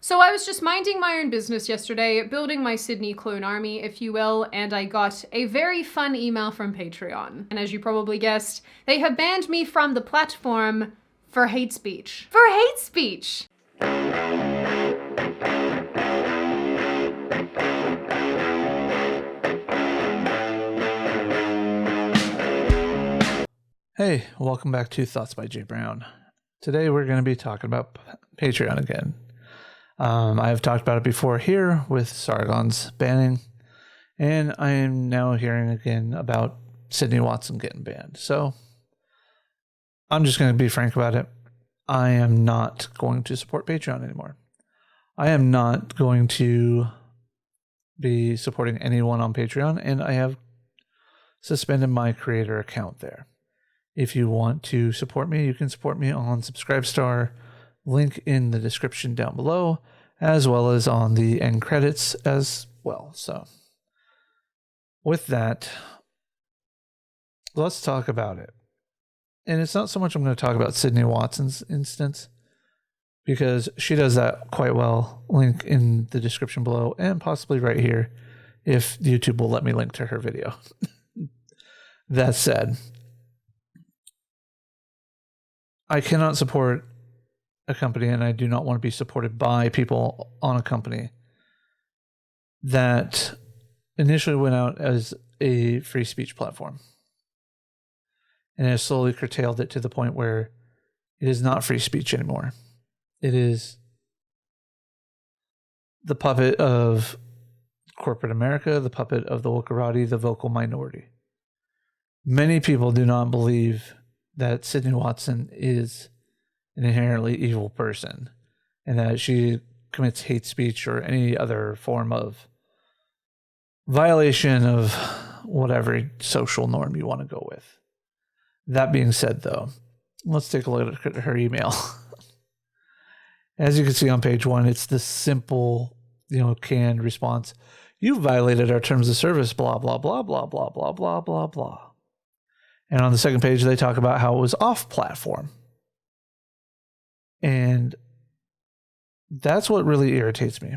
So I was just minding my own business yesterday, building my Sydney clone army, if you will, and I got a very fun email from Patreon. And as you probably guessed, they have banned me from the platform for hate speech. For hate speech! Hey, welcome back to Thoughts by Jay Brown. Today we're going to be talking about Patreon again. I've talked about it before here with Sargon's banning, and I am now hearing again about Sydney Watson getting banned. So I'm just going to be frank about it. I am not going to support Patreon anymore. I am not going to be supporting anyone on Patreon, and I have suspended my creator account there. If you want to support me, you can support me on Subscribestar, link in the description down below, as well as on the end credits as well. So with that, let's talk about it. And it's not so much I'm going to talk about Sydney Watson's instance, because she does that quite well. Link in the description below, and possibly right here if YouTube will let me link to her video. That said, I cannot support a company, and I do not want to be supported by people on a company that initially went out as a free speech platform and has slowly curtailed it to the point where it is not free speech anymore. It is the puppet of corporate America, the puppet of the wokerati, the vocal minority. Many people do not believe that Sydney Watson is an inherently evil person and that she commits hate speech or any other form of violation of whatever social norm you want to go with. That being said, though, let's take a look at her email. As you can see on page 1, it's the simple, canned response. You violated our terms of service, blah, blah, blah, blah, blah, blah, blah, blah, blah. And on the second page, they talk about how it was off-platform. And that's what really irritates me.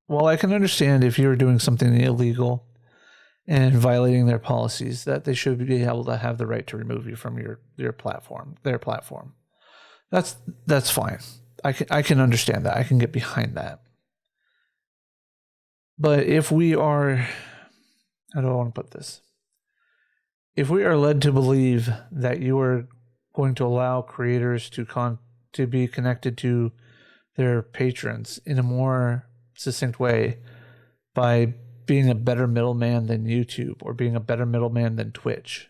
While I can understand if you're doing something illegal and violating their policies, that they should be able to have the right to remove you from your platform, their platform. That's fine. I can understand that. I can get behind that. But if we are, how do I want to put this? If we are led to believe that you are going to allow creators to be connected to their patrons in a more succinct way by being a better middleman than YouTube, or being a better middleman than Twitch,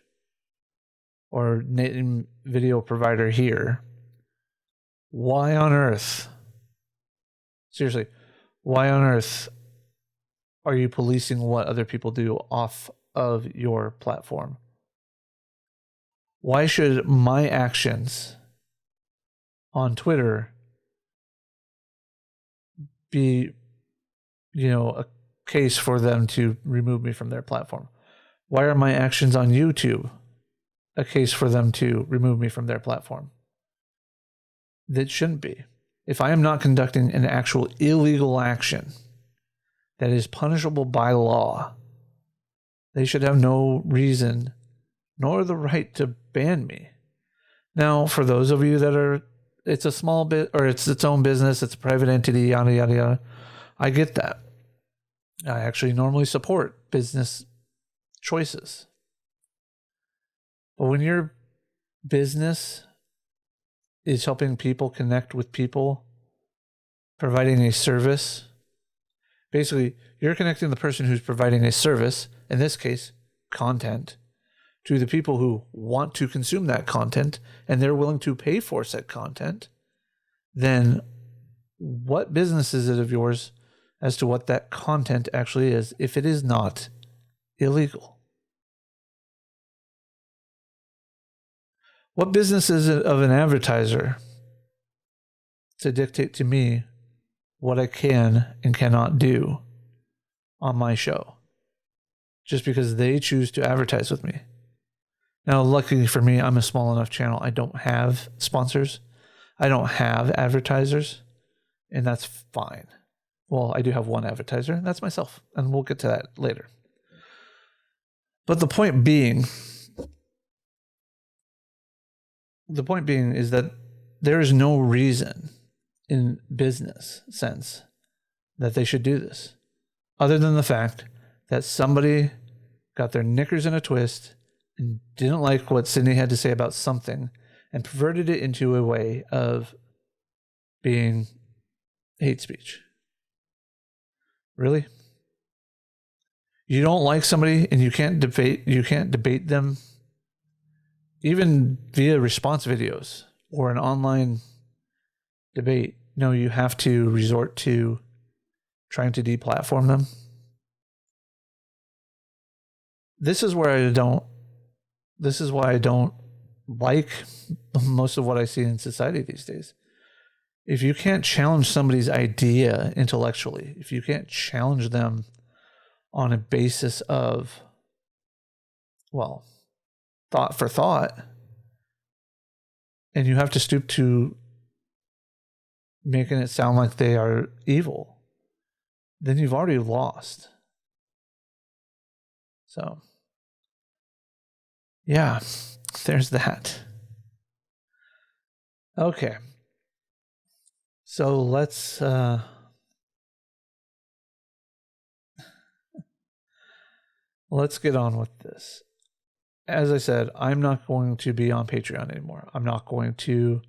or name video provider here, why on earth, seriously, why on earth are you policing what other people do off of your platform? Why should my actions on Twitter be, a case for them to remove me from their platform? Why are my actions on YouTube a case for them to remove me from their platform? That shouldn't be. If I am not conducting an actual illegal action that is punishable by law, they should have no reason nor the right to ban me. Now, for those of you that it's a small bit, or it's its own business, it's a private entity, yada, yada, yada, I get that. I actually normally support business choices. But when your business is helping people connect with people, providing a service, basically, you're connecting the person who's providing a service, in this case, content, to the people who want to consume that content, and they're willing to pay for said content, then what business is it of yours as to what that content actually is, if it is not illegal? What business is it of an advertiser to dictate to me what I can and cannot do on my show, just because they choose to advertise with me? Now, luckily for me, I'm a small enough channel. I don't have sponsors. I don't have advertisers. and that's fine. Well, I do have one advertiser, and that's myself, and we'll get to that later. But the point being is that there is no reason in business sense that they should do this, other than the fact that somebody got their knickers in a twist and didn't like what Sydney had to say about something and perverted it into a way of being hate speech. Really? You don't like somebody and you can't debate them even via response videos or an online debate. No, you have to resort to trying to deplatform them. This is why I don't like most of what I see in society these days. If you can't challenge somebody's idea intellectually, if you can't challenge them on a basis of, well, thought for thought, and you have to stoop to making it sound like they are evil, then you've already lost. So, yeah, there's that. Okay. So let's get on with this. As I said, I'm not going to be on Patreon anymore. I'm not going to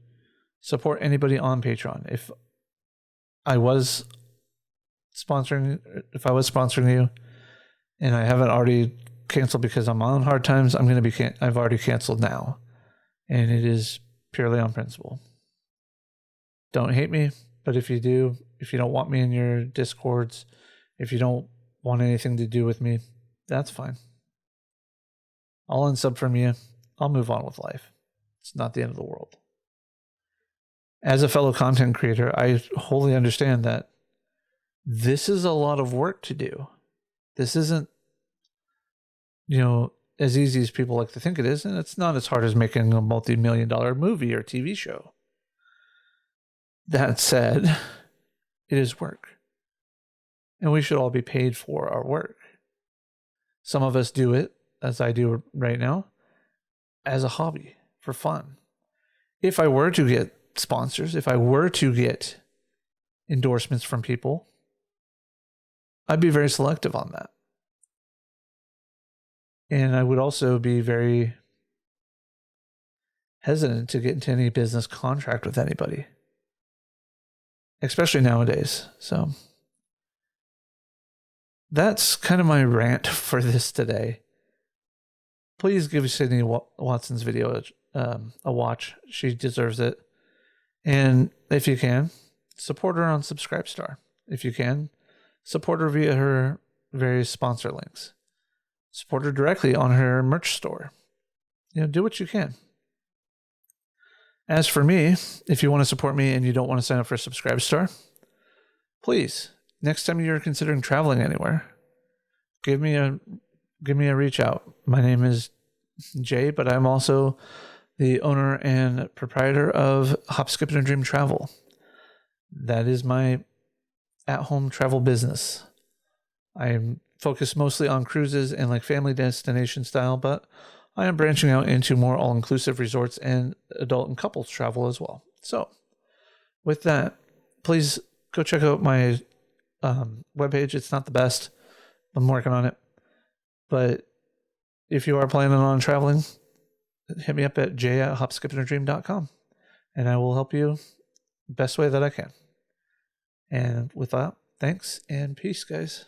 support anybody on Patreon. If I was sponsoring you and I haven't already canceled because I'm on hard times, I've already canceled now. And it is purely on principle. Don't hate me, but if you don't want me in your Discords, if you don't want anything to do with me, that's fine. I'll unsub from you. I'll move on with life. It's not the end of the world. As a fellow content creator, I wholly understand that this is a lot of work to do. This isn't, as easy as people like to think it is, and it's not as hard as making a multi-million-dollar movie or TV show. That said, it is work. And we should all be paid for our work. Some of us do it, as I do right now, as a hobby, for fun. If I were to get sponsors, if I were to get endorsements from people, I'd be very selective on that. And I would also be very hesitant to get into any business contract with anybody, especially nowadays. So that's kind of my rant for this today. Please give Sydney Watson's video a watch. She deserves it. And if you can, support her on Subscribestar. If you can, support her via her various sponsor links. Support her directly on her merch store. Do what you can. As for me, if you want to support me and you don't want to sign up for Subscribestar, please, next time you're considering traveling anywhere, give me a reach out. My name is Jay, but I'm also the owner and proprietor of Hop, Skip, and a Dream Travel. That is my at-home travel business. I'm focused mostly on cruises and like family destination style, but I am branching out into more all-inclusive resorts and adult and couples travel as well. So with that, please go check out my webpage. It's not the best. I'm working on it. But if you are planning on traveling, hit me up at jay@hopskipandadream.com and I will help you the best way that I can. And with that, thanks and peace, guys.